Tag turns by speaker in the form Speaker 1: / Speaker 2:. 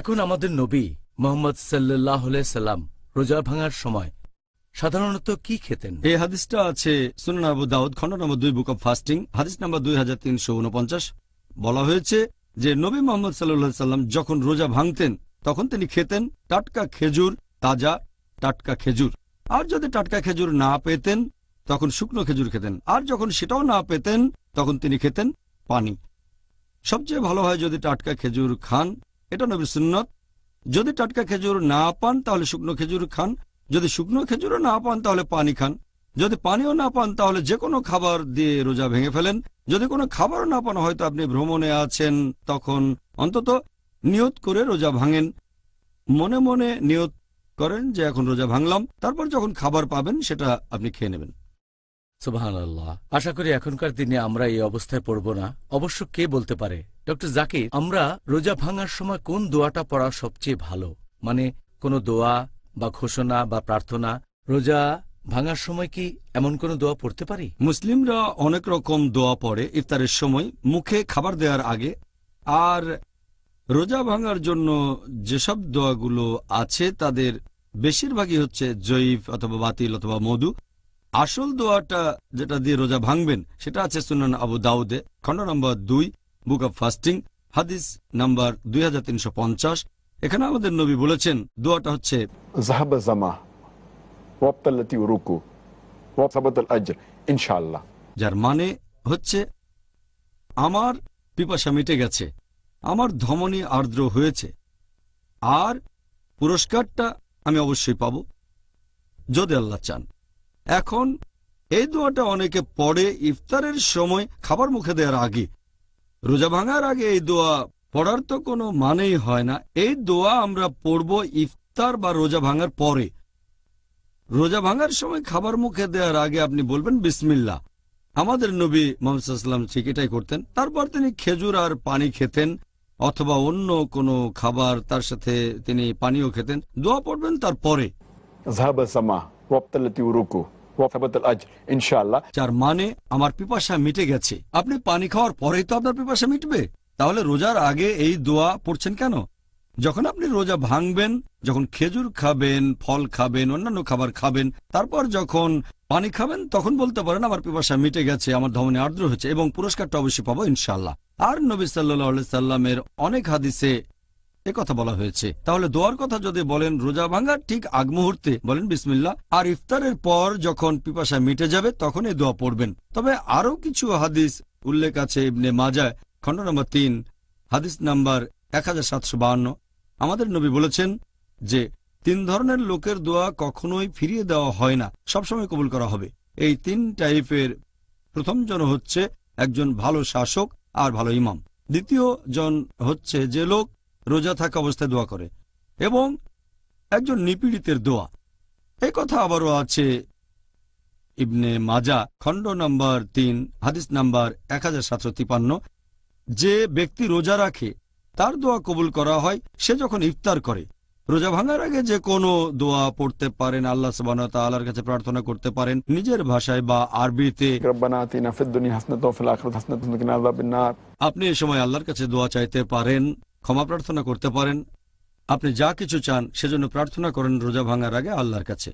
Speaker 1: এখন আমাদের নবী মুহাম্মদ সাল্লাল্লাহু আলাইহি সাল্লাম রোজা ভাঙার সময় সাধারণত কি খেতেন?
Speaker 2: এই হাদিসটা আছে সুনান আবু দাউদ খণ্ড নম্বর 2 বুক অব ফাস্টিং হাদিস নম্বর 2349। বলা হয়েছে যে নবী মুহাম্মদ সাল্লাল্লাহু আলাইহি সাল্লাম যখন রোজা ভাঙতেন তখন তিনি খেতেন টাটকা খেজুর, তাজা টাটকা খেজুর। আর যদি টাটকা খেজুর না পেতেন তখন শুকনো খেজুর খেতেন। আর যখন সেটাও না পেতেন তখন তিনি খেতেন পানি। সবচেয়ে ভালো হয় যদি টাটকা খেজুর খান, এটা নবীর সুন্নত। যদি টাটকা খেজুর না পান তাহলে শুকনো খেজুর খান। যদি শুকনো খেজুরও না পান তাহলে পানি খান। যদি পানিও না পান তাহলে যে কোনো খাবার দিয়ে রোজা ভেঙে ফেলেন। যদি কোনো খাবারও না পান, হয়তো আপনি ভ্রমণে আছেন, তখন অন্তত নিয়ত করে রোজা ভাঙেন। মনে মনে নিয়ত করেন যে এখন রোজা ভাঙলাম, তারপর যখন খাবার পাবেন সেটা আপনি খেয়ে নেবেন।
Speaker 1: সুবহানাল্লাহ। আশা করি এখনকার দিনে আমরা এই অবস্থায় পড়ব না। অবশ্য কে বলতে পারে? ডক্টর জাকির, আমরা রোজা ভাঙার সময় কোন দোয়াটা পড়া সবচেয়ে ভালো? মানে কোনো দোয়া বা ঘোষণা বা প্রার্থনা রোজা ভাঙার সময় কি এমন কোনো দোয়া পড়তে পারি?
Speaker 2: মুসলিমরা অনেক রকম দোয়া পড়ে ইফতারের সময়, মুখে খাবার দেওয়ার আগে। আর রোজা ভাঙার জন্য যেসব দোয়াগুলো আছে তাদের বেশিরভাগই হচ্ছে জয়ীফ অথবা বাতিল অথবা মধু। আসল দোয়াটা যেটা দিয়ে রোজা ভাঙবেন সেটা আছে সুনান আবু দাউদে খণ্ড নম্বর 2 বুক অব ফাস্টিং হাদিস নাম্বার 2350। এখানে আমাদের নবী বলেছেন দোয়াটা হচ্ছে
Speaker 3: যাহাবা জামা ওয়াবতাল্লাতি রুকু ওয়াসাবাতাল আজর ইনশাআল্লাহ,
Speaker 2: যার মানে হচ্ছে আমার পিপাসা মিটে গেছে, আমার ধমনী আর্দ্র হয়েছে, আর পুরস্কারটা আমি অবশ্যই পাব যদি আল্লাহ চান। এখন এই দোয়াটা অনেকে পড়ে ইফতারের সময় খাবার মুখে দেওয়ার আগে। রোজা ভাঙার আগে এই দোয়া পড়ার তো কোনো মানেই হয় না। এই দোয়া আমরা পড়ব ইফতার বা রোজা ভাঙার পরে। রোজা ভাঙার সময় খাবার মুখে দেওয়ার আগে আপনি বলবেন বিসমিল্লাহ। আমাদের নবী মুহাম্মদ সাল্লাল্লাহু আলাইহি ওয়াসাল্লাম ঠিক এটাই করতেন। তারপর তিনি খেজুর আর পানি খেতেন অথবা অন্য কোনো খাবার, তার সাথে তিনি পানিও খেতেন। দোয়া পড়বেন তারপরে,
Speaker 3: যাহাবা জামা ওয়াবতাল্লাতি রুকু ওয়াসাবাতাল আজর ইনশাআল্লাহ,
Speaker 2: যার মানে আমার পিপাসা মিটে গেছে। আপনি পানি খাওয়ার পরেই তো আপনার পিপাসা মিটবে। তাহলে রোজার আগে এই দোয়া পড়ছেন কেন? যখন আপনি রোজা ভাঙবেন, যখন খেজুর খাবেন, ফল খাবেন, অন্যান্য খাবার খাবেন, তারপর যখন পানি খাবেন তখন বলতে পারেন আমার পিপাসা মিটে গেছে, আমার ধমনী আর্দ্র হয়েছে, এবং পুরস্কারটা অবশ্যই পাবো ইনশাআল্লাহ। আর নবী সাল্লাল্লাহু আলাইহি সাল্লামের অনেক হাদিসে কথা বলা হয়েছে। তাহলে দোয়ার কথা যদি বলেন রোজা ভাঙার ঠিক আগ মুহূর্তে বলেন বিসমিল্লাহ, আর ইফতারের পর যখন পিপাসা মিটে যাবে তখন এই দোয়া পড়বেন। তবে আরও কিছু হাদিস উল্লেখ আছে ইবনে মাজাহ খণ্ড নম্বর 3 হাদিস নাম্বার 1752। আমাদের নবী বলেছেন যে 3 ধরনের লোকের দোয়া কখনোই ফিরিয়ে দেওয়া হয় না, সবসময় কবুল করা হবে। এই 3 টাইপের প্রথম জন হচ্ছে একজন ভালো শাসক আর ভালো ইমাম। দ্বিতীয় জন হচ্ছে যে লোক রোজা থাকা অবস্থায় দোয়া করে, এবং একজন নিপীড়িতের দোয়া। এই কথা আবারও আছে ইবনে মাজাহ খণ্ড নম্বর 3 হাদিস নাম্বার 1753। যে ব্যক্তি রোজা রাখে তার দোয়া কবুল করা হয় সে যখন ইফতার করে। রোজা ভাঙার আগে যে কোনো দোয়া পড়তে পারেন, আল্লাহ সুবহানাহু ওয়া তাআলার কাছে প্রার্থনা করতে পারেন নিজের ভাষায় বা আরবিতে।
Speaker 3: রব্বানা আতিনা ফিদ দুনিয়া হাসানাতাও ওয়া ফিল আখিরাতি হাসানাতাও ওয়া কিনা আযাবান নার।
Speaker 2: আপনি এই সময় আল্লাহর কাছে দোয়া চাইতে পারেন, ক্ষমা প্রার্থনা করতে পারেন। আপনি যা কিছু চান সেজন্য প্রার্থনা করেন রোজা ভাঙার আগে আল্লাহর কাছে।